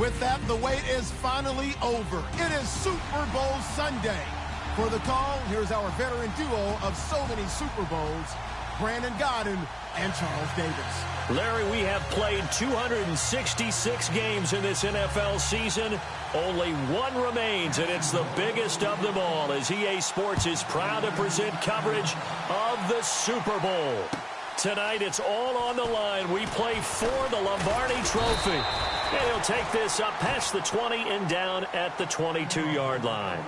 With that, the wait is finally over. It is Super Bowl Sunday. For the call, here's our veteran duo of so many Super Bowls, Brandon Godden and Charles Davis. Larry, we have played 266 games in this NFL season. Only one remains, and it's the biggest of them all, as EA Sports is proud to present coverage of the Super Bowl. Tonight, it's all on the line. We play for the Lombardi Trophy. And he'll take this up past the 20 and down at the 22-yard line.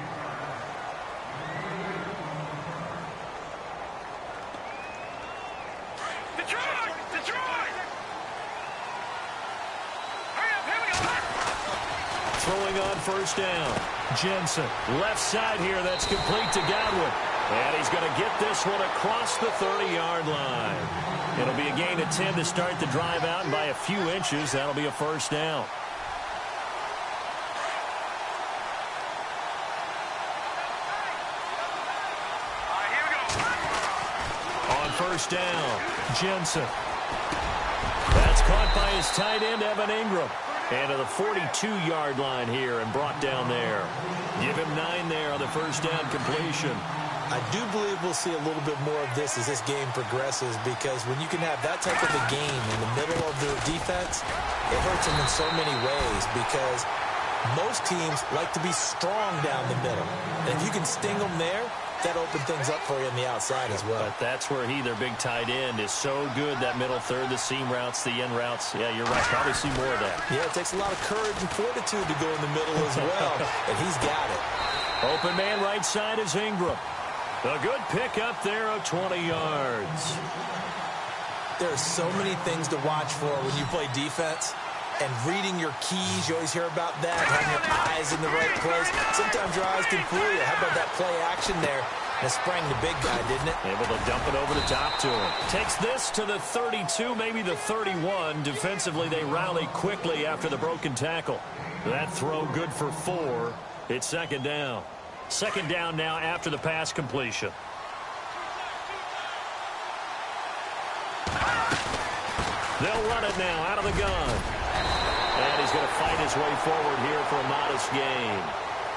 Throwing on first down. Jensen, left side here. That's complete to Godwin. And he's going to get this one across the 30-yard line. It'll be a gain of 10 to start the drive out, and by a few inches, that'll be a first down. On first down, Jensen. That's caught by his tight end, Evan Ingram. And to the 42-yard line here and brought down there. Give him 9 there on the first down completion. I do believe we'll see a little bit more of this as this game progresses, because when you can have that type of a game in the middle of their defense, it hurts them in so many ways, because most teams like to be strong down the middle. And if you can sting them there, that opens things up for you on the outside as well. But that's where their big tight end, is so good, that middle third, the seam routes, the end routes. Yeah, you're right. Probably see more of that. Yeah, it takes a lot of courage and fortitude to go in the middle as well, and he's got it. Open man right side is Ingram. A good pick up there of 20 yards. There are so many things to watch for when you play defense. And reading your keys, you always hear about that, having your eyes in the right place. Sometimes your eyes can fool you. How about that play action there? That sprang the big guy, didn't it? Able to dump it over the top to him. Takes this to the 32, maybe the 31. Defensively, they rally quickly after the broken tackle. That throw good for 4. It's second down. Second down now after the pass completion. They'll run it now out of the gun. And he's going to fight his way forward here for a modest gain.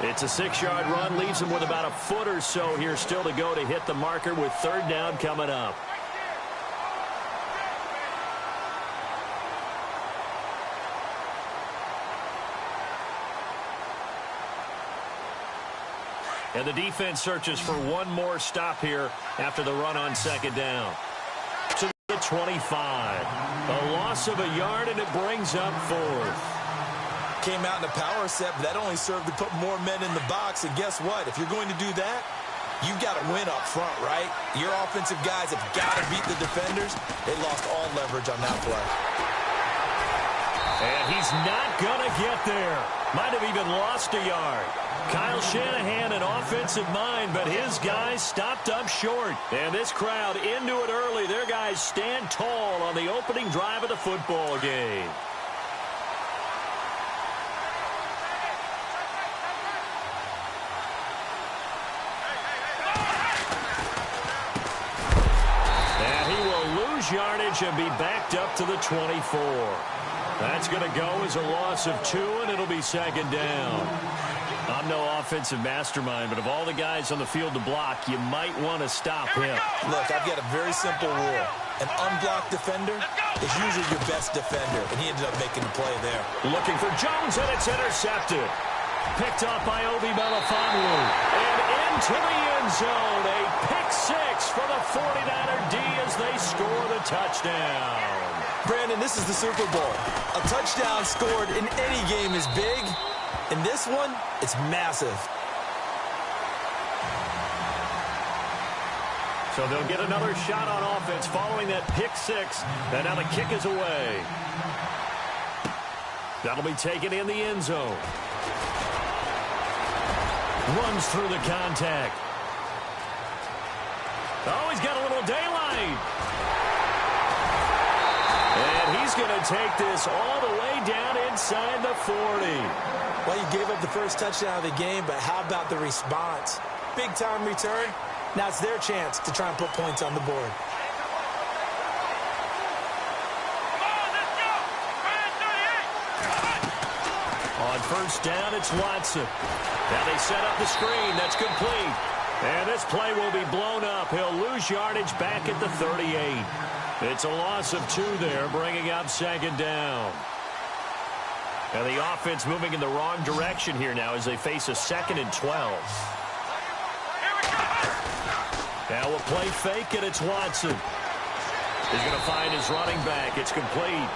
It's a 6-yard run, leaves him with about a foot or so here still to go to hit the marker with third down coming up. And the defense searches for one more stop here after the run on second down. To the 25. A loss of a yard, and it brings up fourth. Came out in a power set, but that only served to put more men in the box. And guess what? If you're going to do that, you've got to win up front, right? Your offensive guys have got to beat the defenders. They lost all leverage on that play. And he's not going to get there. Might have even lost a yard. Kyle Shanahan, an offensive mind, but his guys stopped up short. And this crowd into it early. Their guys stand tall on the opening drive of the football game. And he will lose yardage and be backed up to the 24. That's going to go as a loss of 2, and it'll be second down. I'm no offensive mastermind, but of all the guys on the field to block, you might want to stop him. Look, I've got a very simple rule. An unblocked defender is usually your best defender, and he ended up making the play there. Looking for Jones, and it's intercepted. Picked up by Obi Melifonwu. And into the end zone. A pick 6 for the 49er D as they score the touchdown. Brandon, this is the Super Bowl. A touchdown scored in any game is big. In this one, it's massive. So they'll get another shot on offense following that pick 6. And now the kick is away. That'll be taken in the end zone. Runs through the contact. Oh, he's got a little daylight. And he's going to take this all the way down inside the 40. Well, you gave up the first touchdown of the game, but how about the response? Big-time return. Now it's their chance to try and put points on the board. On first down, it's Watson. Now they set up the screen. That's complete. And this play will be blown up. He'll lose yardage back at the 38. It's a loss of 2 there, bringing up second down. And the offense moving in the wrong direction here now as they face a 2nd and 12. Now a play fake, and it's Watson. He's going to find his running back. It's complete.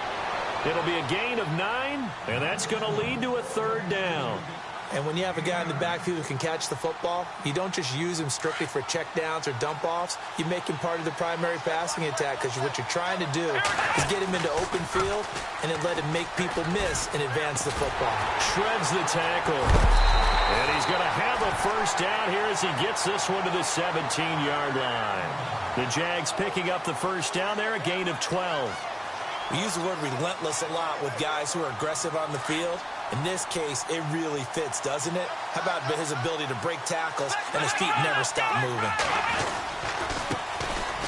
It'll be a gain of 9, and that's going to lead to a 3rd down. And when you have a guy in the backfield who can catch the football, you don't just use him strictly for checkdowns or dump-offs. You make him part of the primary passing attack, because what you're trying to do is get him into open field and then let him make people miss and advance the football. Shreds the tackle. And he's going to have a first down here as he gets this one to the 17-yard line. The Jags picking up the first down there, a gain of 12. We use the word relentless a lot with guys who are aggressive on the field. In this case, it really fits, doesn't it? How about his ability to break tackles and his feet never stop moving?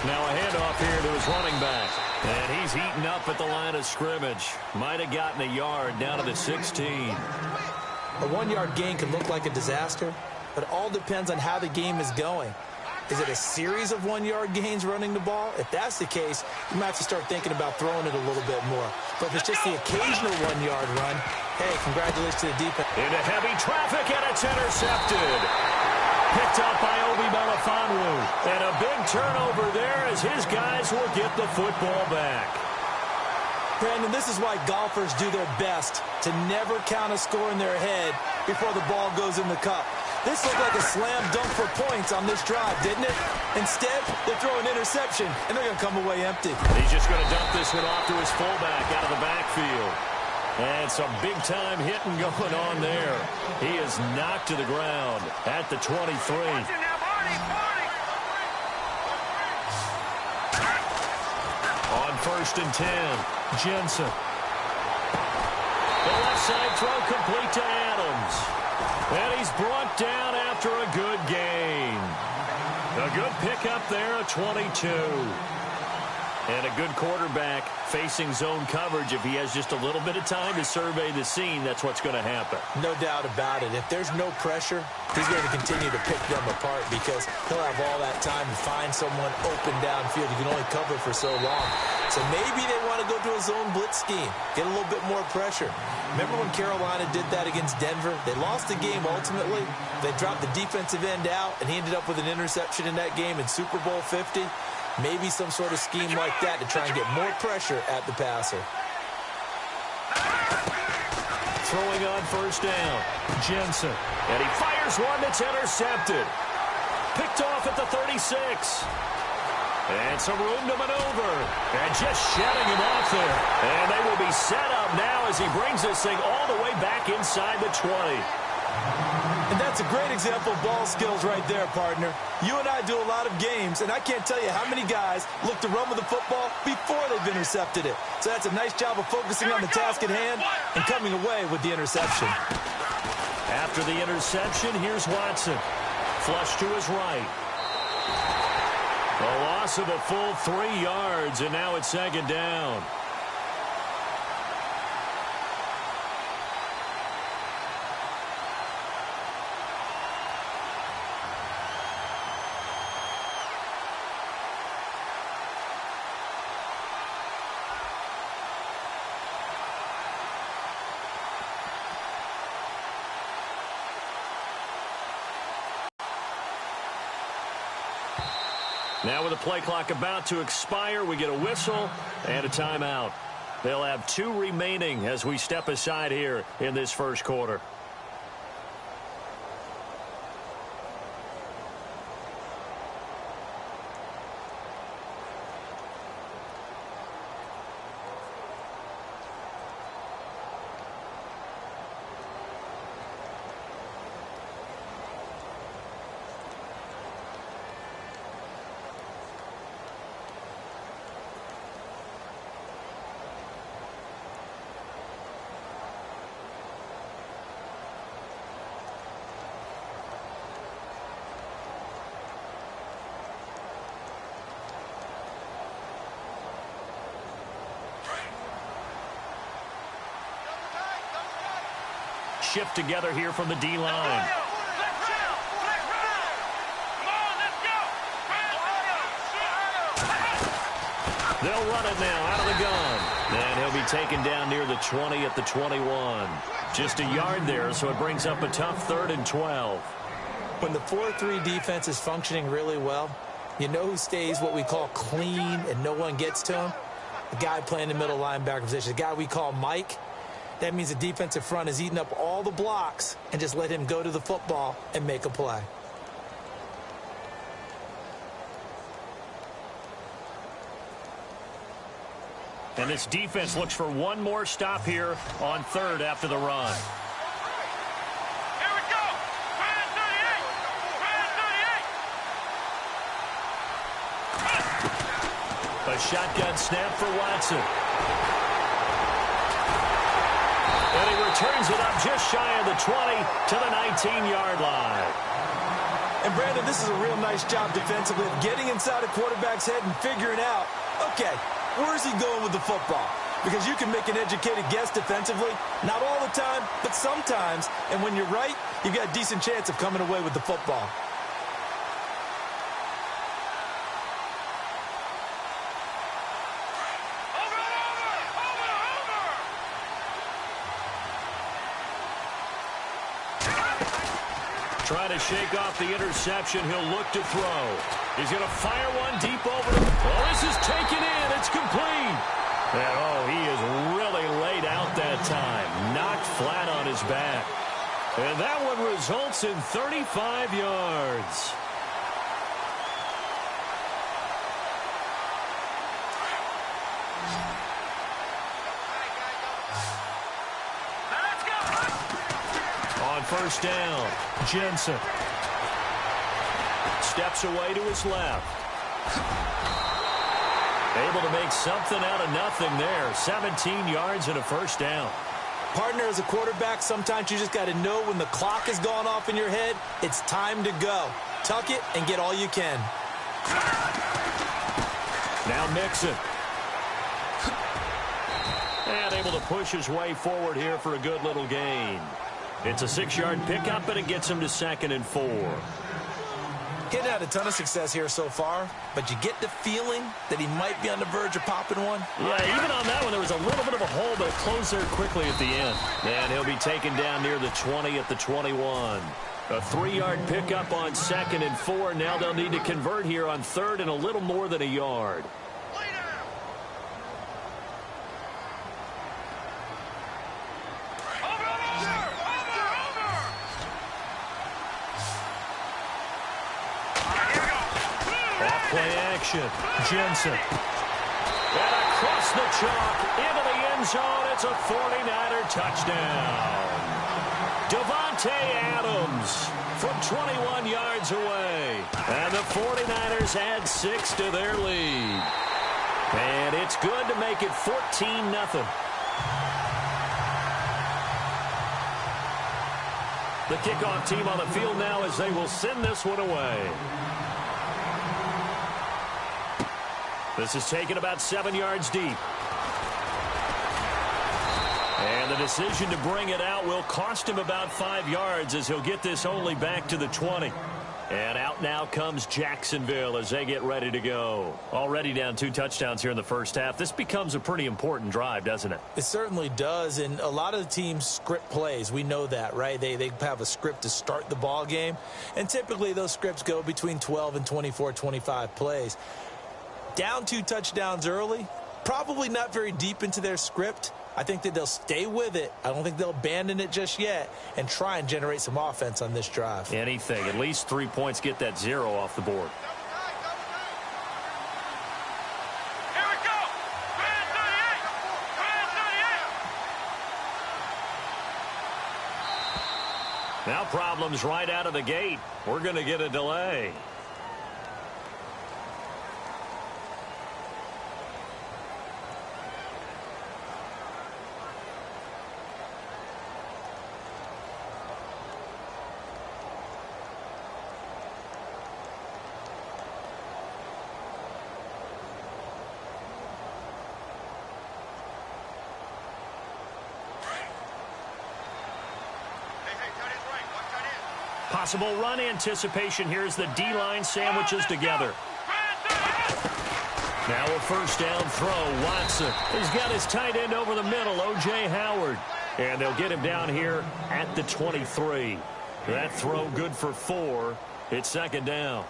Now a handoff here to his running back. And he's eaten up at the line of scrimmage. Might have gotten a yard down to the 16. A 1-yard gain can look like a disaster, but it all depends on how the game is going. Is it a series of 1-yard gains running the ball? If that's the case, you might have to start thinking about throwing it a little bit more. But if it's just the occasional 1-yard run, hey, congratulations to the defense. Into heavy traffic, and it's intercepted. Picked up by Obi Melifonwu. And a big turnover there as his guys will get the football back. Brandon, this is why golfers do their best to never count a score in their head before the ball goes in the cup. This looked like a slam dunk for points on this drive, didn't it? Instead, they throw an interception, and they're going to come away empty. He's just going to dump this one off to his fullback out of the backfield. And some big-time hitting going on there. He is knocked to the ground at the 23. On 1st and 10, Jensen. The left side throw complete to Adams. And he's brought down after a good gain. A good pickup there, a 22. And a good quarterback facing zone coverage. If he has just a little bit of time to survey the scene, that's what's going to happen. No doubt about it. If there's no pressure, he's going to continue to pick them apart because he'll have all that time to find someone open downfield. You can only cover for so long. So maybe they want to go to a zone blitz scheme, get a little bit more pressure. Remember when Carolina did that against Denver? They lost the game ultimately. They dropped the defensive end out, and he ended up with an interception in that game in Super Bowl 50. Maybe some sort of scheme like that to try and get more pressure at the passer. Throwing on 1st down, Jensen. And he fires one that's intercepted. Picked off at the 36. And some room to maneuver. And just shedding him off there. And they will be set up now as he brings this thing all the way back inside the 20. And that's a great example of ball skills right there, partner. You and I do a lot of games, and I can't tell you how many guys look to run with the football before they've intercepted it. So that's a nice job of focusing on the task at hand and coming away with the interception. After the interception, here's Watson. Flush to his right. A loss of a full 3 yards, and now it's 2nd down. Now with the play clock about to expire, we get a whistle and a timeout. They'll have 2 remaining as we step aside here in this first quarter. shift together here from the D-line. They'll run it now out of the gun. And he'll be taken down near the 20 at the 21. Just a yard there, so it brings up a tough 3rd and 12. When the 4-3 defense is functioning really well, you know who stays what we call clean and no one gets to him? The guy playing the middle linebacker position, the guy we call Mike. That means the defensive front is eating up all the blocks and just let him go to the football and make a play. And this defense looks for one more stop here on 3rd after the run. Here we go. Man 38. A shotgun snap for Watson. And he returns it up just shy of the 20 to the 19-yard line. And, Brandon, this is a real nice job defensively of getting inside a quarterback's head and figuring out, okay, where's he going with the football? Because you can make an educated guess defensively, not all the time, but sometimes. And when you're right, you've got a decent chance of coming away with the football. Trying to shake off the interception. He'll look to throw. He's going to fire one deep over him. Oh, this is taken in. It's complete. And, oh, he is really laid out that time. Knocked flat on his back. And that one results in 35 yards. On 1st down, Jensen steps away to his left. Able to make something out of nothing there. 17 yards and a 1st down. Partner, as a quarterback, sometimes you just got to know when the clock has gone off in your head, it's time to go. Tuck it and get all you can. Now Mixon. And able to push his way forward here for a good little gain. It's a 6-yard pickup, and it gets him to 2nd and 4. Getting had a ton of success here so far, but you get the feeling that he might be on the verge of popping one. Yeah, even on that one, there was a little bit of a hole, but it closed there quickly at the end. And he'll be taken down near the 20 at the 21. A 3-yard pickup on 2nd and 4. Now they'll need to convert here on 3rd and a little more than a yard. Play action. Jensen. And across the chalk into the end zone. It's a 49er touchdown. Davante Adams from 21 yards away. And the 49ers add 6 to their lead. And it's good to make it 14-0. The kickoff team on the field now as they will send this one away. This is taken about 7 yards deep. And the decision to bring it out will cost him about 5 yards as he'll get this only back to the 20. And out now comes Jacksonville as they get ready to go. Already down 2 touchdowns here in the first half. This becomes a pretty important drive, doesn't it? It certainly does, and a lot of the teams script plays. We know that, right? They have a script to start the ball game, and typically those scripts go between 12 and 24, 25 plays. Down 2 touchdowns early, probably not very deep into their script. I think that they'll stay with it. I don't think they'll abandon it just yet and try and generate some offense on this drive. Anything. At least 3 points, get that 0 off the board. Here we go. Man 38. Now problems right out of the gate. We're going to get a delay. possible run anticipation here as the D-line sandwiches together. Now a first down throw. Watson. He's got his tight end over the middle, O.J. Howard. And they'll get him down here at the 23. That throw good for 4. It's second down.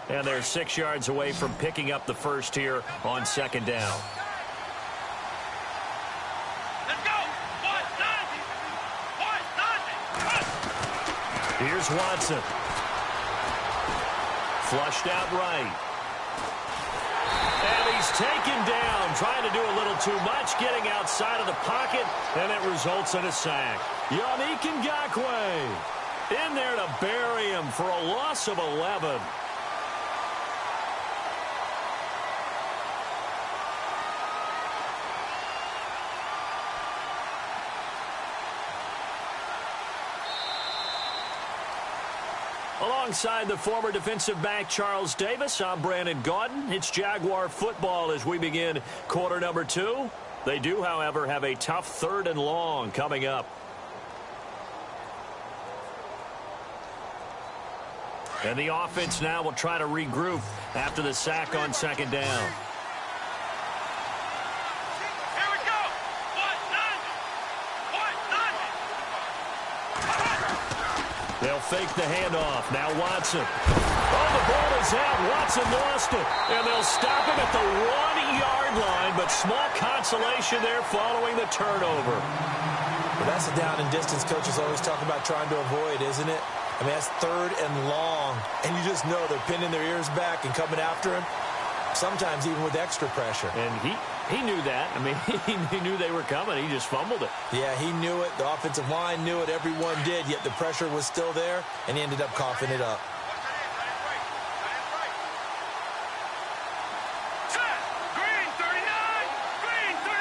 And they're 6 yards away from picking up the first here on second down. Let's go. Here's Watson. Flushed out right. And he's taken down, trying to do a little too much, getting outside of the pocket, and it results in a sack. Yannick Ngakoue in there to bury him for a loss of 11. Alongside the former defensive back Charles Davis, I'm Brandon Gaudin. It's Jaguar football as we begin quarter number 2. They do, however, have a tough 3rd and long coming up. And the offense now will try to regroup after the sack on second down. They'll fake the handoff. Now Watson. Oh, the ball is out. Watson lost it. And they'll stop him at the 1-yard line, but small consolation there following the turnover. Well, that's a down and distance coaches always talk about trying to avoid, isn't it? I mean, that's 3rd and long. And you just know they're pinning their ears back and coming after him, sometimes even with extra pressure. And he knew that. I mean, he knew they were coming. He just fumbled it. Yeah, he knew it. The offensive line knew it. Everyone did, yet the pressure was still there, and he ended up coughing it up. Green 39! Green 39!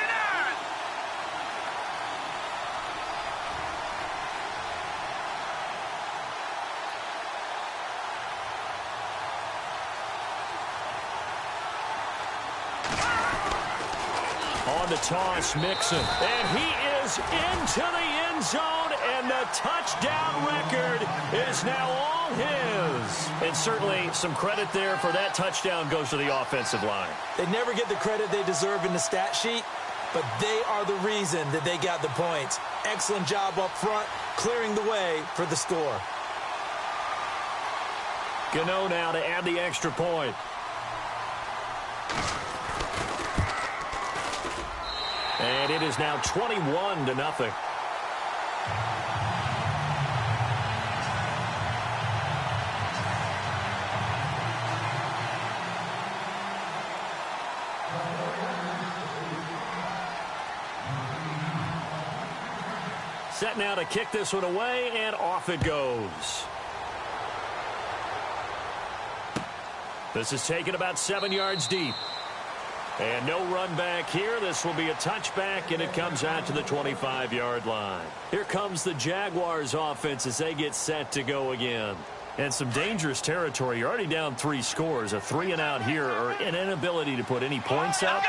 On the toss, Mixon. And he is into the end zone, and the touchdown record is now all his. And certainly some credit there for that touchdown goes to the offensive line. They never get the credit they deserve in the stat sheet, but they are the reason that they got the points. Excellent job up front, clearing the way for the score. Gano now to add the extra point. And it is now 21-0. Set now to kick this one away, and off it goes. This is taken about 7 yards deep. And no run back here. This will be a touchback, and it comes out to the 25-yard line. Here comes the Jaguars offense as they get set to go again. And some dangerous territory. You're already down 3 scores. A 3-and-out here, or an inability to put any points up.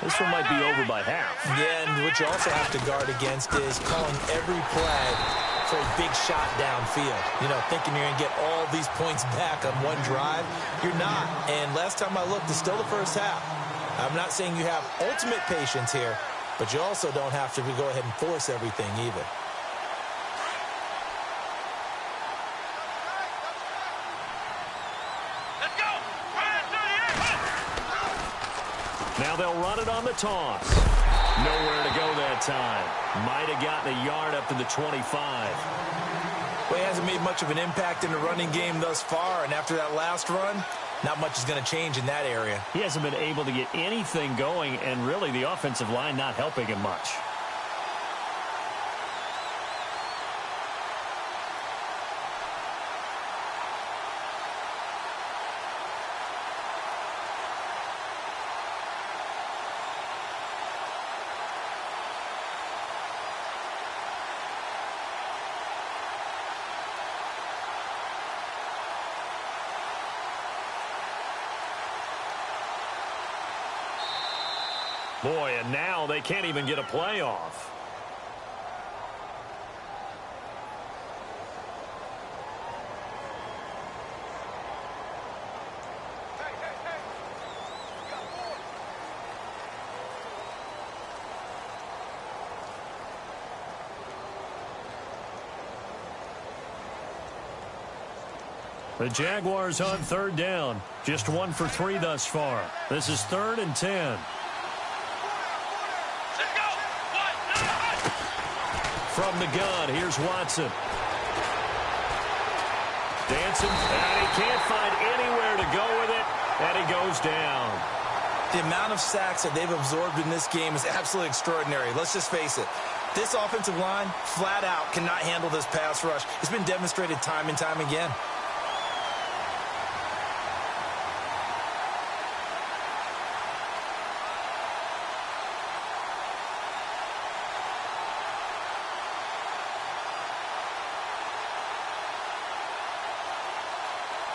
This one might be over by half. Yeah, and what you also have to guard against is calling every play for a big shot downfield. You know, thinking you're going to get all these points back on one drive. You're not. And last time I looked, it's still the first half. I'm not saying you have ultimate patience here, but you also don't have to go ahead and force everything either. Let's go! Now they'll run it on the toss. Nowhere to go that time. Might have gotten a yard up to the 25. Well, he hasn't made much of an impact in the running game thus far, and after that last run, not much is going to change in that area. He hasn't been able to get anything going, and really the offensive line not helping him much. Boy, and now they can't even get a playoff. The Jaguars on third down. Just 1 for 3 thus far. This is 3rd and 10. Let's go. From the gun, here's Watson. Dancing, and he can't find anywhere to go with it, and he goes down. The amount of sacks that they've absorbed in this game is absolutely extraordinary. Let's just face it. This offensive line, flat out, cannot handle this pass rush. It's been demonstrated time and time again.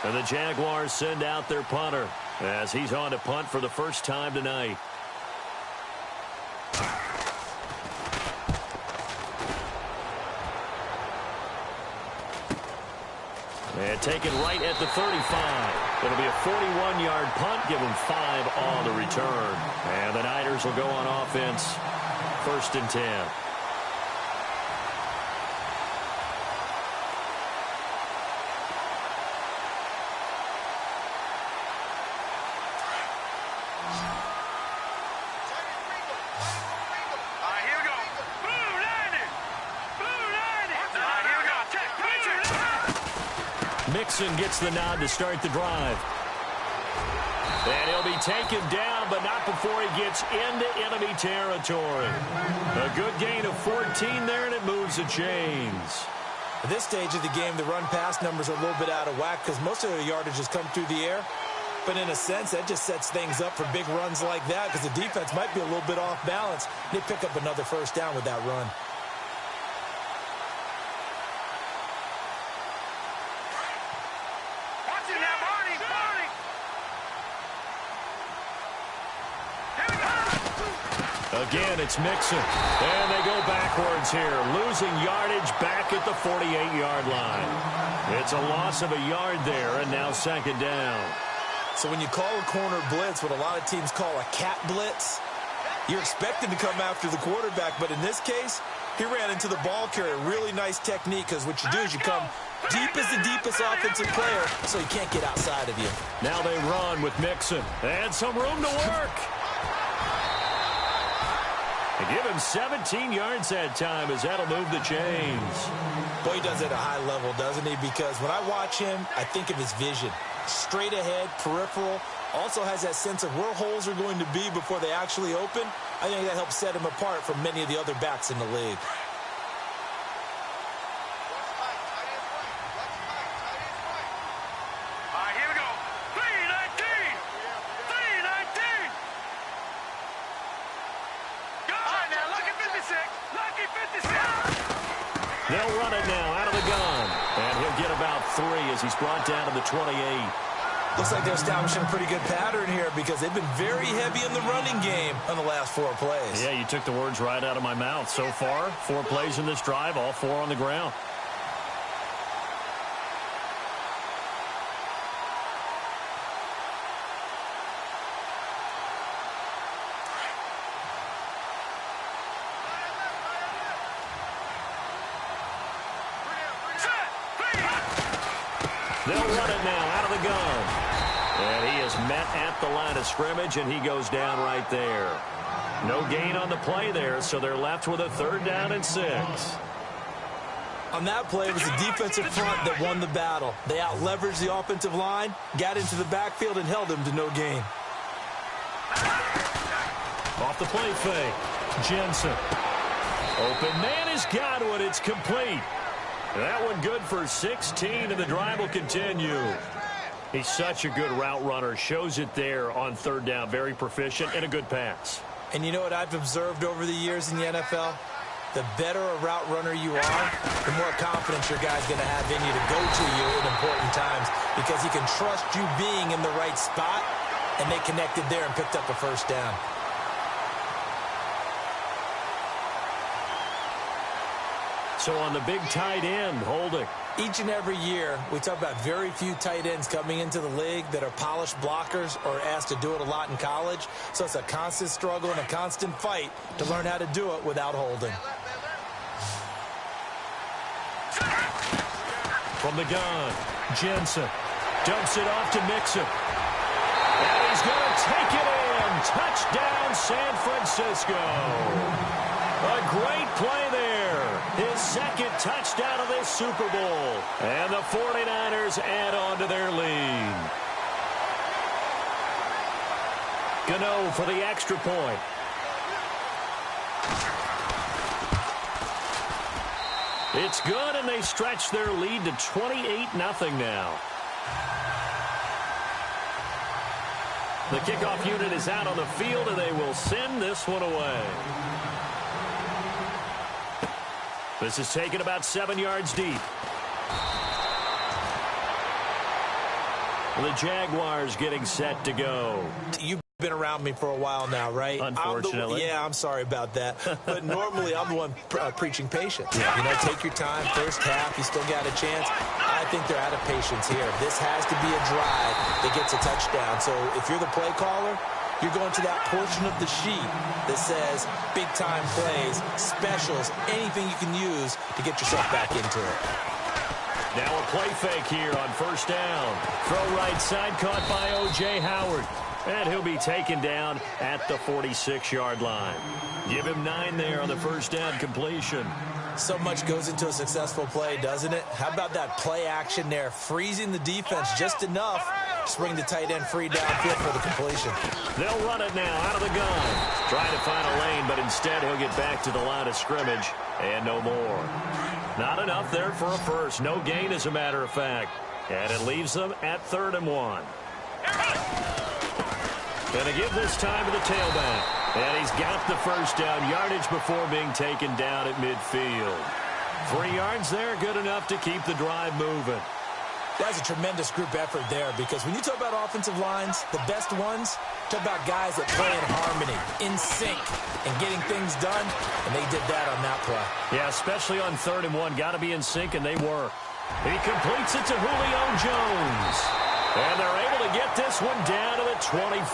And the Jaguars send out their punter as he's on to punt for the first time tonight. And taken right at the 35. It'll be a 41-yard punt, give them 5 on the return. And the Niners will go on offense, 1st and 10. Mixon gets the nod to start the drive. And he'll be taken down, but not before he gets into enemy territory. A good gain of 14 there, and it moves the chains. At this stage of the game, the run-pass numbers are a little bit out of whack because most of the yardage has come through the air. But in a sense, that just sets things up for big runs like that because the defense might be a little bit off balance. They pick up another first down with that run. Again, it's Mixon. And they go backwards here, losing yardage back at the 48-yard line. It's a loss of a yard there, and now 2nd down. So when you call a corner blitz, what a lot of teams call a cat blitz, you're expected to come after the quarterback. But in this case, he ran into the ball carrier. Really nice technique because what you do is you come deep as the deepest offensive player so he can't get outside of you. Now they run with Mixon. And some room to work. They give him 17 yards that time as that'll move the chains. Boy, he does it at a high level, doesn't he? Because when I watch him, I think of his vision. Straight ahead, peripheral. Also has that sense of where holes are going to be before they actually open. I think that helps set him apart from many of the other backs in the league. They'll run it now out of the gun. And he'll get about 3 as he's brought down to the 28. Looks like they're establishing a pretty good pattern here because they've been very heavy in the running game on the last 4 plays. Yeah, you took the words right out of my mouth. So far, 4 plays in this drive, all 4 on the ground. They'll run it now out of the gun. And he is met at the line of scrimmage, and he goes down right there. No gain on the play there, so they're left with a 3rd down and 6. On that play, it was the defensive front that won the battle. They out-leveraged the offensive line, got into the backfield, and held him to no gain. Off the play fake. Jensen. Open man is Godwin. It's complete. That one good for 16, and the drive will continue. He's such a good route runner. Shows it there on 3rd down. Very proficient and a good pass. And you know what I've observed over the years in the NFL? The better a route runner you are, the more confidence your guy's going to have in you to go to you in important times because he can trust you being in the right spot, and they connected there and picked up a first down. So on the big tight end, holding. Each and every year, we talk about very few tight ends coming into the league that are polished blockers or asked to do it a lot in college. So it's a constant struggle and a constant fight to learn how to do it without holding. From the gun, Jensen dumps it off to Mixon. And he's going to take it in. Touchdown, San Francisco. A great play there. His second touchdown of this Super Bowl. And the 49ers add on to their lead. Gano for the extra point. It's good, and they stretch their lead to 28-0 now. The kickoff unit is out on the field, and they will send this one away. This is taken about 7 yards deep. The Jaguars getting set to go. You've been around me for a while now, right? Unfortunately. I'm sorry about that. But normally I'm the one preaching patience. Yeah. You know, take your time. First half, you still got a chance. I think they're out of patience here. This has to be a drive that gets a touchdown. So if you're the play caller, you're going to that portion of the sheet that says big-time plays, specials, anything you can use to get yourself back into it. Now a play fake here on first down. Throw right side caught by O.J. Howard. And he'll be taken down at the 46-yard line. Give him 9 there on the first down completion. So much goes into a successful play, doesn't it? How about that play action there? Freezing the defense just enough to bring the tight end free downfield for the completion. They'll run it now out of the gun. Trying to find a lane, but instead he'll get back to the line of scrimmage and no more. Not enough there for a first. No gain, as a matter of fact. And it leaves them at 3rd and 1. Going to give this time to the tailback. And he's got the first down yardage before being taken down at midfield. 3 yards there, good enough to keep the drive moving. That's a tremendous group effort there, because when you talk about offensive lines, the best ones, talk about guys that play in harmony, in sync, and getting things done, and they did that on that play. Yeah, especially on 3rd and 1. Got to be in sync, and they were. He completes it to Julio Jones. And they're able to get this one down to the 25.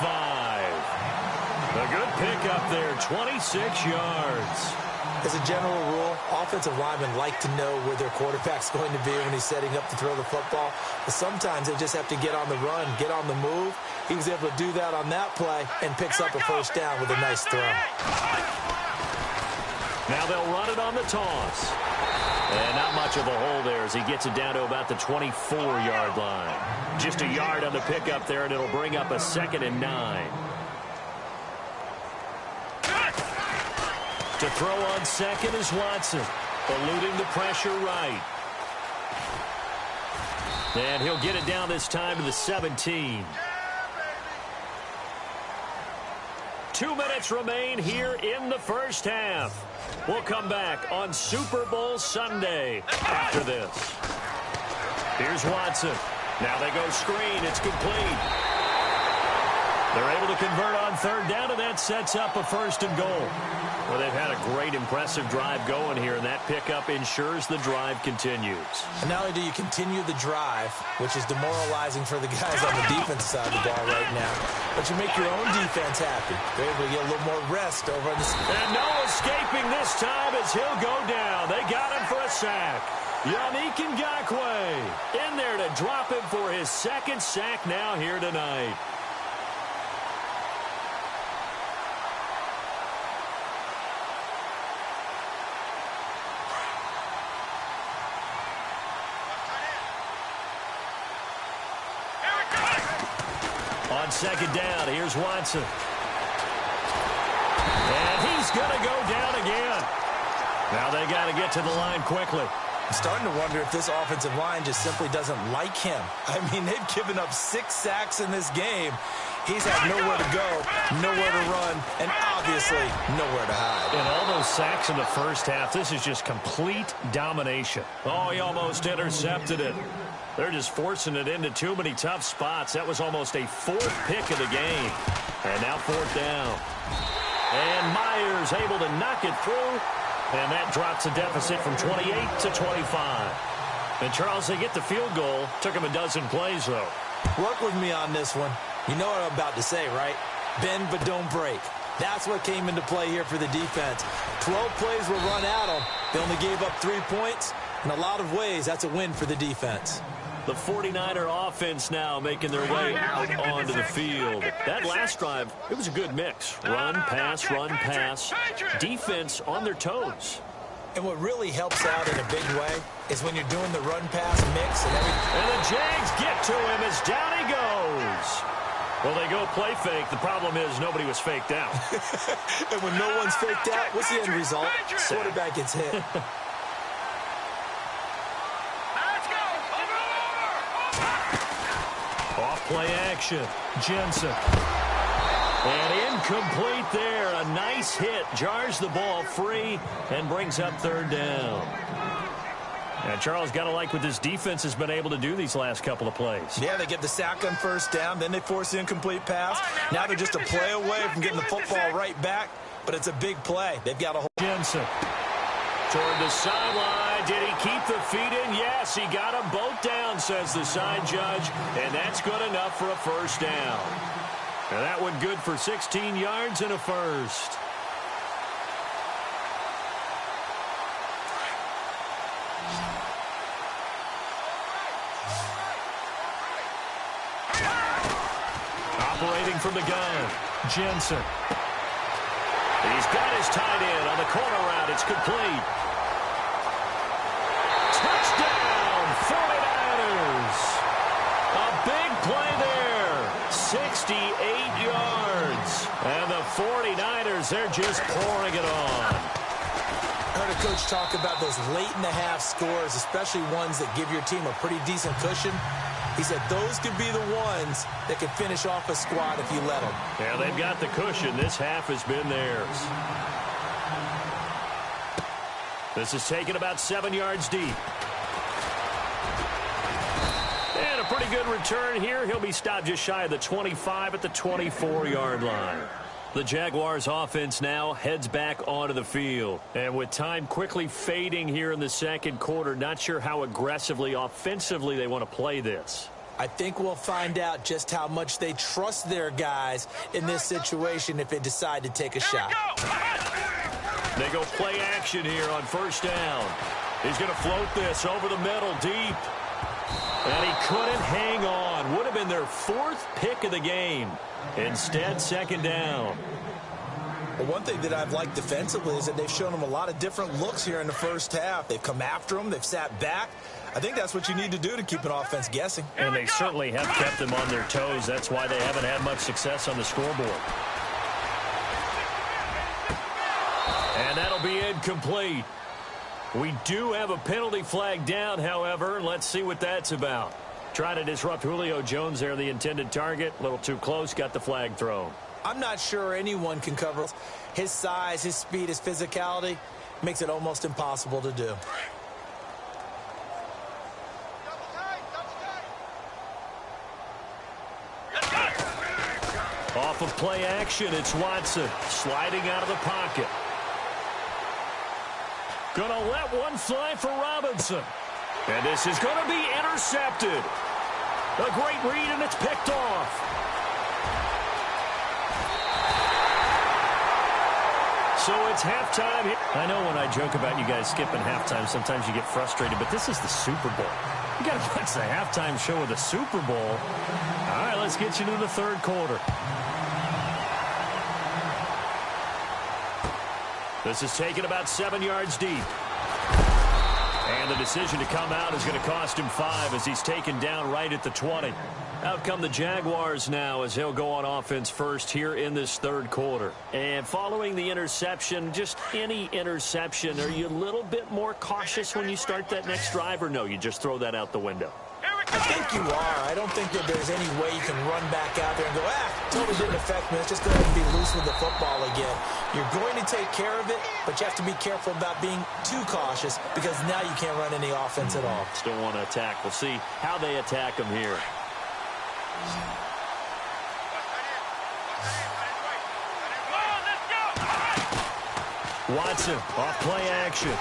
A good pickup there, 26 yards. As a general rule, offensive linemen like to know where their quarterback's going to be when he's setting up to throw the football. But sometimes they just have to get on the run, get on the move. He was able to do that on that play and picks up a first down with a nice throw. Now they'll run it on the toss. And not much of a hole there as he gets it down to about the 24-yard line. Just a yard on the pickup there, and it'll bring up a 2nd and 9. To throw on second is Watson, eluding the pressure right. And he'll get it down this time to the 17. 2 minutes remain here in the first half. We'll come back on Super Bowl Sunday after this. Here's Watson. Now they go screen. It's complete. They're able to convert on 3rd down, and that sets up a 1st and goal. Well, they've had a great, impressive drive going here, and that pickup ensures the drive continues. And not only do you continue the drive, which is demoralizing for the guys on the defensive side of the ball right now, but you make your own defense happy. They're able to get a little more rest over on the... And no escaping this time as he'll go down. They got him for a sack. Yannick Ngakoue in there to drop him for his 2nd sack now here tonight. On 2nd down, here's Watson. And he's going to go down again. Now they got to get to the line quickly. I'm starting to wonder if this offensive line just simply doesn't like him. I mean, they've given up 6 sacks in this game. He's had nowhere to go, nowhere to run, and obviously nowhere to hide. And all those sacks in the first half, this is just complete domination. Oh, he almost intercepted it. They're just forcing it into too many tough spots. That was almost a 4th pick of the game. And now 4th down. And Myers able to knock it through. And that drops the deficit from 28 to 25. And, Charles, they get the field goal. Took them a dozen plays, though. Work with me on this one. You know what I'm about to say, right? Bend but don't break. That's what came into play here for the defense. 12 plays were run at them. They only gave up 3 points. In a lot of ways, that's a win for the defense. The 49er offense now making their way out onto the field. That last drive, it was a good mix. Run, pass. Defense on their toes. And what really helps out in a big way is when you're doing the run-pass mix and everything. And the Jags get to him as down he goes. Well, they go play fake. The problem is nobody was faked out. And when no one's faked out, what's the end result? Quarterback gets hit. Off-play action. Jensen. And incomplete there. A nice hit. Jars the ball free and brings up third down. And Charles, got to like what this defense has been able to do these last couple of plays. Yeah, they get the sack on first down. Then they force the incomplete pass. Now they're just a play away from getting the football right back. But it's a big play. They've got a whole... Jensen. Toward the sideline. Did he keep the feet in? Yes, he got them both down, says the side judge. And that's good enough for a first down. And that one good for 16 yards and a first. Operating from the gun, Jensen. He's got his tight end on the corner route. It's complete. Touchdown, 49ers. A big play there. 68 yards. And the 49ers, they're just pouring it on. I heard a coach talk about those late-in-the-half scores, especially ones that give your team a pretty decent cushion. He said those could be the ones that could finish off a squad if you let them. Yeah, they've got the cushion. This half has been theirs. This is taken about 7 yards deep. And a pretty good return here. He'll be stopped just shy of the 25 at the 24-yard line. The Jaguars offense now heads back onto the field. And with time quickly fading here in the second quarter, not sure how aggressively, offensively they want to play this. I think we'll find out just how much they trust their guys in this situation if they decide to take a shot. They go play action here on first down. He's going to float this over the middle deep. And he couldn't hang on. Would have been their fourth pick of the game. Instead, second down. Well, one thing that I've liked defensively is that they've shown them a lot of different looks here in the first half. They've come after them. They've sat back. I think that's what you need to do to keep an offense guessing. And they certainly have kept them on their toes. That's why they haven't had much success on the scoreboard. And that'll be incomplete. We do have a penalty flag down, however. Let's see what that's about. Trying to disrupt Julio Jones there, the intended target. A little too close, got the flag thrown. I'm not sure anyone can cover his size, his speed, his physicality. Makes it almost impossible to do. Off of play action, it's Watson sliding out of the pocket. Gonna let one fly for Robinson. And this is going to be intercepted. A great read, and it's picked off. So it's halftime. I know when I joke about you guys skipping halftime, sometimes you get frustrated, but this is the Super Bowl. You got to watch the halftime show of the Super Bowl. All right, let's get you to the third quarter. This is taken about 7 yards deep. And the decision to come out is going to cost him 5 as he's taken down right at the 20. Out come the Jaguars now as he'll go on offense first here in this third quarter. And following the interception, just any interception, are you a little bit more cautious when you start that next drive, or no, you just throw that out the window? I think you are. I don't think that there's any way you can run back out there and go, totally didn't affect me. Let's just go ahead and be loose with the football again. You're going to take care of it, but you have to be careful about being too cautious because now you can't run any offense at all. Still want to attack. We'll see how they attack them here. Watson off play action.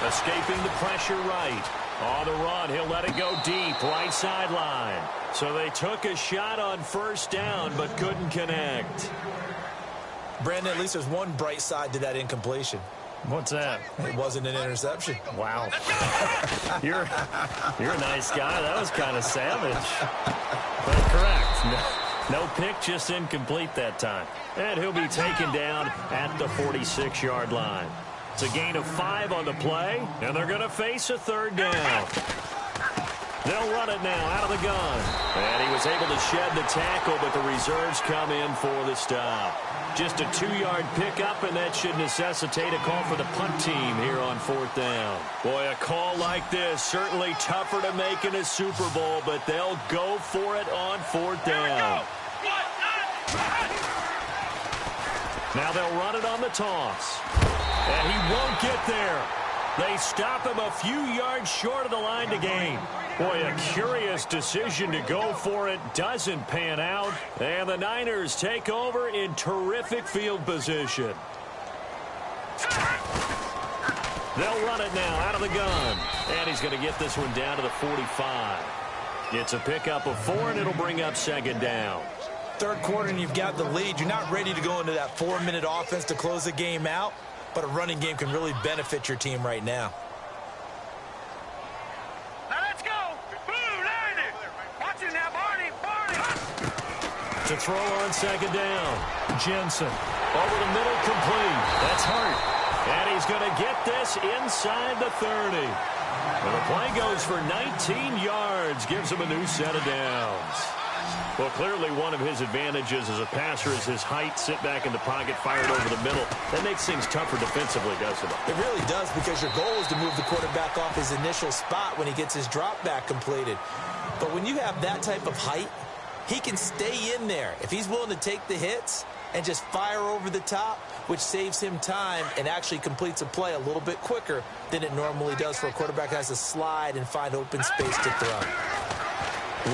Escaping the pressure right. On the run, he'll let it go deep, right sideline. So they took a shot on first down, but couldn't connect. Brandon, at least there's one bright side to that incompletion. What's that? It wasn't an interception. Wow. You're a nice guy. That was kind of savage. But correct. No pick, just incomplete that time. And he'll be taken down at the 46-yard line. It's a gain of 5 on the play, and they're going to face a third down. They'll run it now out of the gun. And he was able to shed the tackle, but the reserves come in for the stop. Just a 2-yard pickup, and that should necessitate a call for the punt team here on fourth down. Boy, a call like this, certainly tougher to make in a Super Bowl, but they'll go for it on fourth down. Now they'll run it on the toss. And he won't get there. They stop him a few yards short of the line to gain. Boy, a curious decision to go for it. Doesn't pan out. And the Niners take over in terrific field position. They'll run it now out of the gun. And he's going to get this one down to the 45. It's a pickup of 4, and it'll bring up second down. Third quarter, and you've got the lead. You're not ready to go into that 4-minute offense to close the game out. But a running game can really benefit your team right now. Now let's go. Blue Niners. Watch it now, Barney. To throw on second down. Jensen over the middle, complete. That's Hart. And he's going to get this inside the 30. And the play goes for 19 yards. Gives him a new set of downs. Well, clearly one of his advantages as a passer is his height. Sit back in the pocket, fired over the middle. That makes things tougher defensively, doesn't it? It really does, because your goal is to move the quarterback off his initial spot when he gets his drop back completed. But when you have that type of height, he can stay in there. If he's willing to take the hits and just fire over the top, which saves him time and actually completes a play a little bit quicker than it normally does for a quarterback that has to slide and find open space to throw.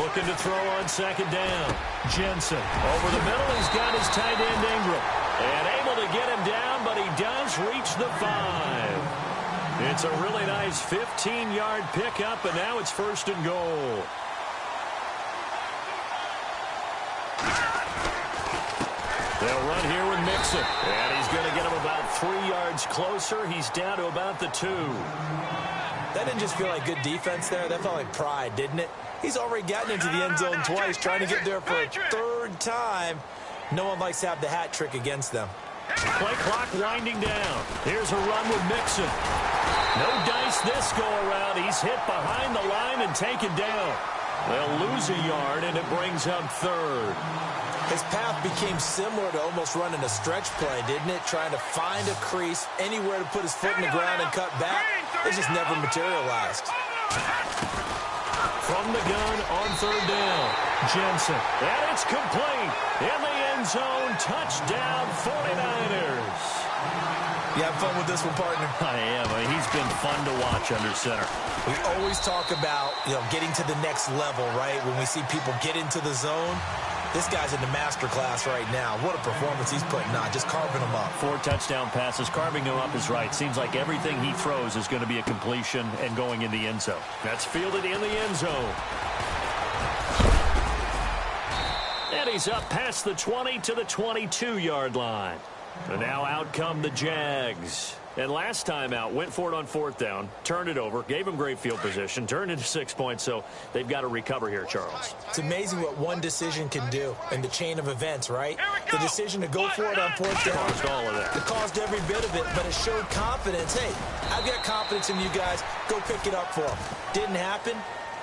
Looking to throw on second down. Jensen over the middle. He's got his tight end Ingram. And able to get him down, but he does reach the 5. It's a really nice 15-yard pickup, and now it's first and goal. They'll run here with Mixon. And he's going to get him about 3 yards closer. He's down to about the 2. That didn't just feel like good defense there. That felt like pride, didn't it? He's already gotten into the end zone twice, trying to get there for a third time. No one likes to have the hat trick against them. Play clock winding down. Here's a run with Mixon. No dice this go-around. He's hit behind the line and taken down. They'll lose a yard, and it brings up third. His path became similar to almost running a stretch play, didn't it? Trying to find a crease, anywhere to put his foot in the ground and cut back. It just never materialized. From the gun on third down. Jensen. And it's complete. In the end zone. Touchdown 49ers. You have fun with this one, partner? I am. He's been fun to watch under center. We always talk about, getting to the next level, right? When we see people get into the zone. This guy's in the master class right now. What a performance he's putting on, just carving them up. 4 touchdown passes. Carving them up is right. Seems like everything he throws is going to be a completion and going in the end zone. That's fielded in the end zone. And he's up past the 20 to the 22-yard line. And now out come the Jags. And last time out, went for it on fourth down, turned it over, gave him great field position, turned into 6 points, so they've got to recover here, Charles. It's amazing what one decision can do in the chain of events, right? The decision to go for it on fourth down. Caused all of that. It caused every bit of it, but it showed confidence. Hey, I've got confidence in you guys. Go pick it up for them. Didn't happen.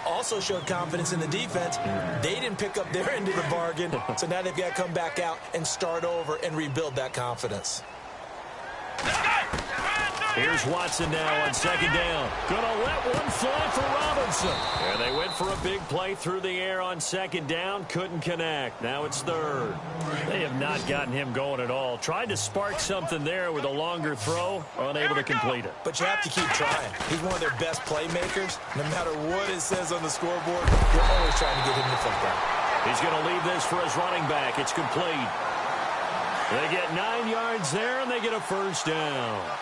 Also showed confidence in the defense. They didn't pick up their end of the bargain, so now they've got to come back out and start over and rebuild that confidence. Here's Watson now on second down. Gonna let one fly for Robinson. And they went for a big play through the air on second down. Couldn't connect. Now it's third. They have not gotten him going at all. Tried to spark something there with a longer throw. Unable to complete it. But you have to keep trying. He's one of their best playmakers. No matter what it says on the scoreboard, you're always trying to get him the football. He's going to leave this for his running back. It's complete. They get 9 yards there, and they get a first down.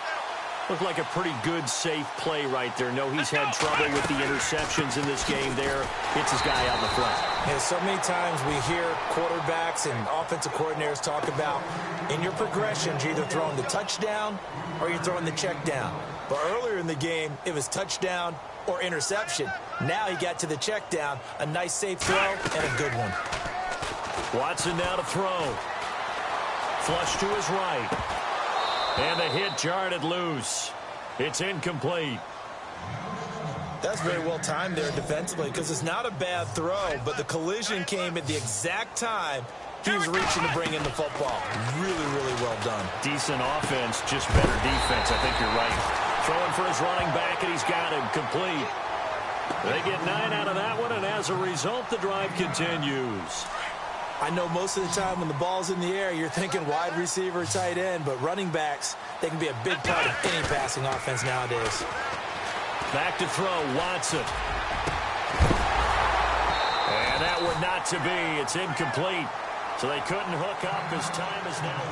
Looked like a pretty good, safe play right there. No, he's had trouble with the interceptions in this game there. Hits his guy out in the front. Yeah, so many times we hear quarterbacks and offensive coordinators talk about in your progressions, you're either throwing the touchdown or you're throwing the check down. But earlier in the game, it was touchdown or interception. Now he got to the check down. A nice, safe throw and a good one. Watson now to throw. Flush to his right. And the hit jarred loose. It's incomplete. That's very well timed there defensively because it's not a bad throw, but the collision came at the exact time he was reaching to bring in the football. Really, really well done. Decent offense, just better defense. I think you're right. Throwing for his running back, and he's got him complete. They get 9 out of that one, and as a result, the drive continues. I know most of the time when the ball's in the air, you're thinking wide receiver, tight end, but running backs, they can be a big part of any passing offense nowadays. Back to throw, Watson. And that would not to be. It's incomplete. So they couldn't hook up. His time is now.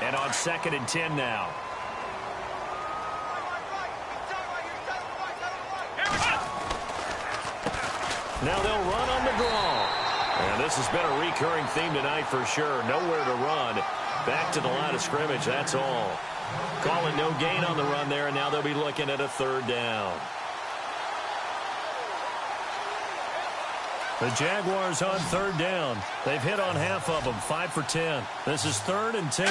And on 2nd and 10 now. Now they'll run on the draw. And this has been a recurring theme tonight for sure. Nowhere to run. Back to the line of scrimmage, that's all. Calling no gain on the run there, and now they'll be looking at a 3rd down. The Jaguars on 3rd down. They've hit on half of them, 5 for 10. This is 3rd and 10.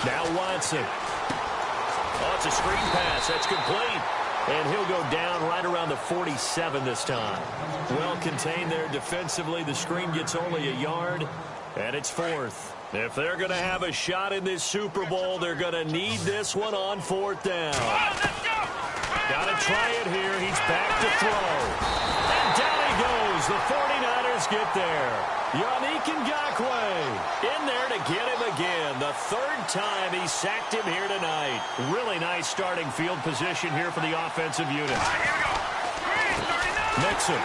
Now Watson. Oh, it's a screen pass. That's complete. And he'll go down right around the 47 this time. Well contained there defensively. The screen gets only a yard, and it's 4th. If they're going to have a shot in this Super Bowl, they're going to need this one on 4th down. Got to try it here. He's back to throw. And down he goes. The 49ers get there. Yannick Ngakoue in there to get him again. The 3rd time he sacked him here tonight. Really nice starting field position here for the offensive unit. Mixon.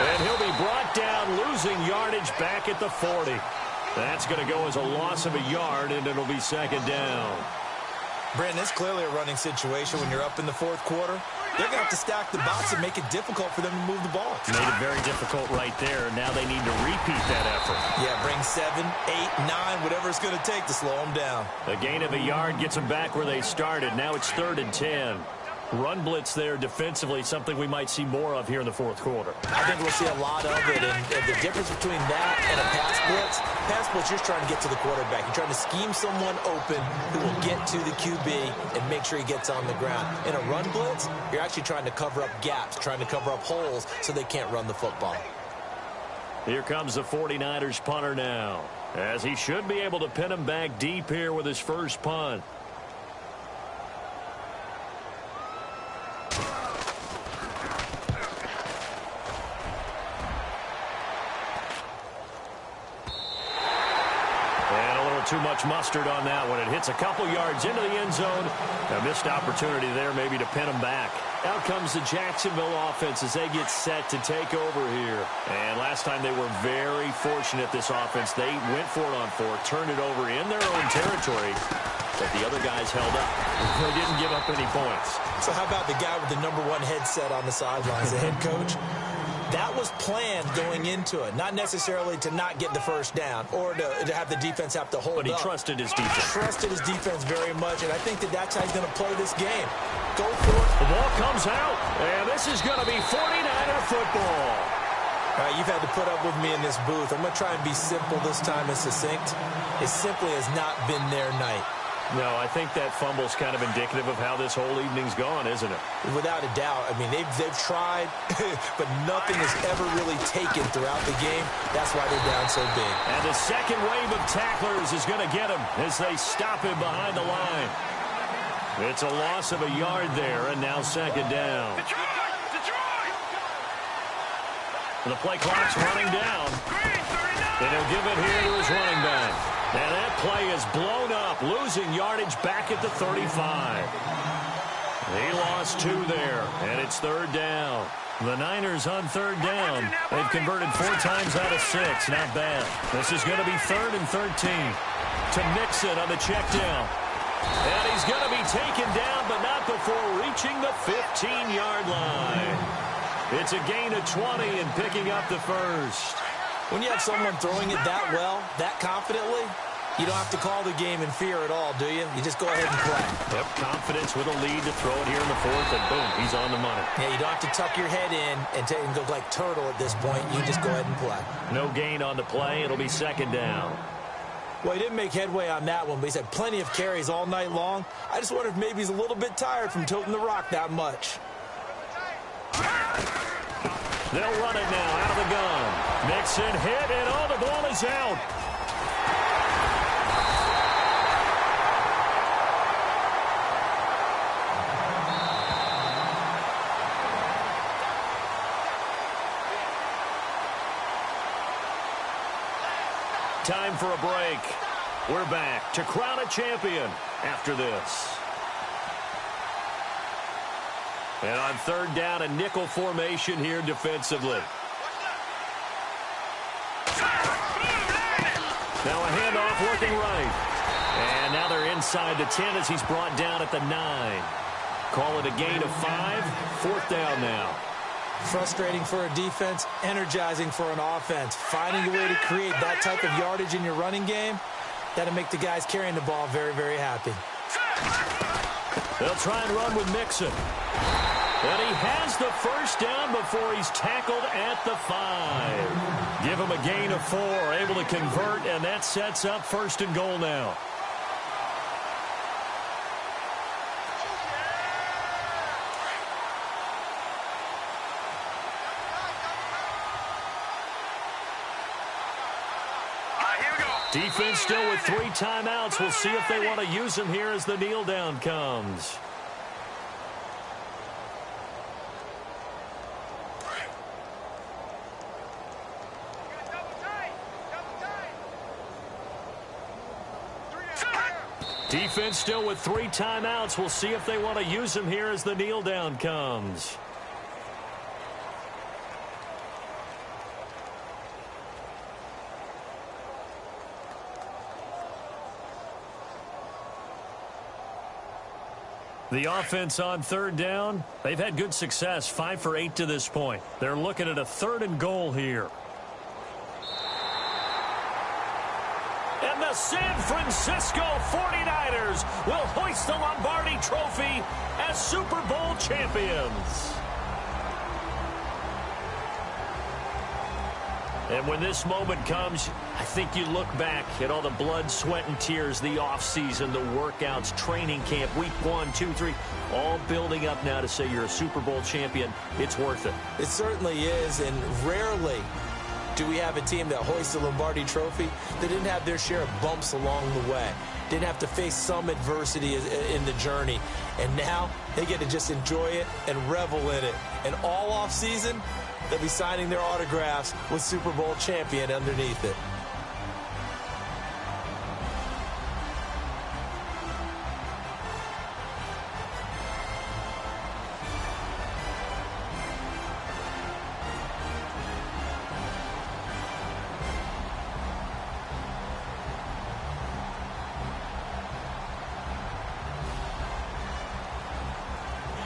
And he'll be brought down, losing yardage back at the 40. That's going to go as a loss of a yard, and it'll be 2nd down. Brandon, it's clearly a running situation when you're up in the 4th quarter. They're going to have to stack the box and make it difficult for them to move the ball. Made it very difficult right there. Now they need to repeat that effort. Yeah, bring 7, 8, 9, whatever it's going to take to slow them down. A gain of a yard gets them back where they started. Now it's 3rd and 10. Run blitz there defensively, something we might see more of here in the 4th quarter. I think we'll see a lot of it, and the difference between that and a pass blitz, you're trying to get to the quarterback. You're trying to scheme someone open who will get to the QB and make sure he gets on the ground. In a run blitz, you're actually trying to cover up gaps, trying to cover up holes so they can't run the football. Here comes the 49ers punter now, as he should be able to pin him back deep here with his first punt. Too much mustard on that one. It hits a couple yards into the end zone. A missed opportunity there maybe to pin them back. Out comes the Jacksonville offense as they get set to take over here. And last time they were very fortunate, this offense. They went for it on 4, turned it over in their own territory, but the other guys held up. They didn't give up any points. So how about the guy with the #1 headset on the sidelines, the head coach? That was planned going into it, not necessarily to not get the first down or to have the defense have to hold up. But he trusted his defense. Trusted his defense very much, and I think that's how he's going to play this game. Go for it. The ball comes out, and this is going to be 49er football. All right, you've had to put up with me in this booth. I'm going to try and be simple this time and succinct. It simply has not been their night. No, I think that fumble's kind of indicative of how this whole evening's gone, isn't it? Without a doubt. I mean, they've tried, but nothing has ever really taken throughout the game. That's why they're down so big. And the second wave of tacklers is going to get him as they stop him behind the line. It's a loss of a yard there, and now 2nd down. The play clock's running down. And he'll give it here to his running back. And that play is blown up, losing yardage back at the 35. He lost 2 there, and it's 3rd down. The Niners on 3rd down. They've converted 4 times out of 6. Not bad. This is going to be 3rd and 13. To Mixon on the check down. And he's going to be taken down, but not before reaching the 15-yard line. It's a gain of 20 and picking up the first. When you have someone throwing it that well, that confidently, you don't have to call the game in fear at all, do you? You just go ahead and play. Yep, confidence with a lead to throw it here in the 4th, and boom, he's on the money. Yeah, you don't have to tuck your head in and go like turtle at this point. You just go ahead and play. No gain on the play. It'll be 2nd down. Well, he didn't make headway on that one, but he's had plenty of carries all night long. I just wonder if maybe he's a little bit tired from toting the rock that much. They'll run it now out of the gun. Mixon hit, and the ball is out. Time for a break. We're back to crown a champion after this. And on 3rd down, a nickel formation here defensively. Now a handoff working right. And now they're inside the 10 as he's brought down at the 9. Call it a gain of 5. 4th down now. Frustrating for a defense, energizing for an offense. Finding a way to create that type of yardage in your running game, that'll make the guys carrying the ball very, very happy. They'll try and run with Mixon. And he has the 1st down before he's tackled at the 5. Give him a gain of 4, able to convert, and that sets up 1st and goal now. Defense still with 3 timeouts. We'll see if they want to use them here as the kneel down comes. Defense still with 3 timeouts. We'll see if they want to use them here as the kneel down comes. The offense on 3rd down, they've had good success, 5 for 8 to this point. They're looking at a 3rd and goal here. And the San Francisco 49ers will hoist the Lombardi Trophy as Super Bowl champions. And when this moment comes, I think you look back at all the blood, sweat, and tears, the offseason, the workouts, training camp, week 1, 2, 3, all building up now to say you're a Super Bowl champion. It's worth it. It certainly is, and rarely do we have a team that hoists the Lombardi Trophy that didn't have their share of bumps along the way, didn't have to face some adversity in the journey, and now they get to just enjoy it and revel in it. And all offseason, they'll be signing their autographs with Super Bowl champion underneath it.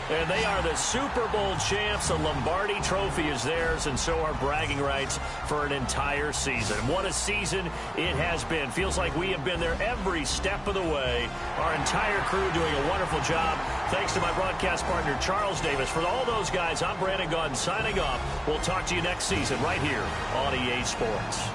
And they are the Super Bowl champs. The Lombardi Trophy is theirs, and so are bragging rights for an entire season. What a season it has been. Feels like we have been there every step of the way. Our entire crew doing a wonderful job. Thanks to my broadcast partner, Charles Davis. For all those guys, I'm Brandon Gaudin signing off. We'll talk to you next season right here on EA Sports.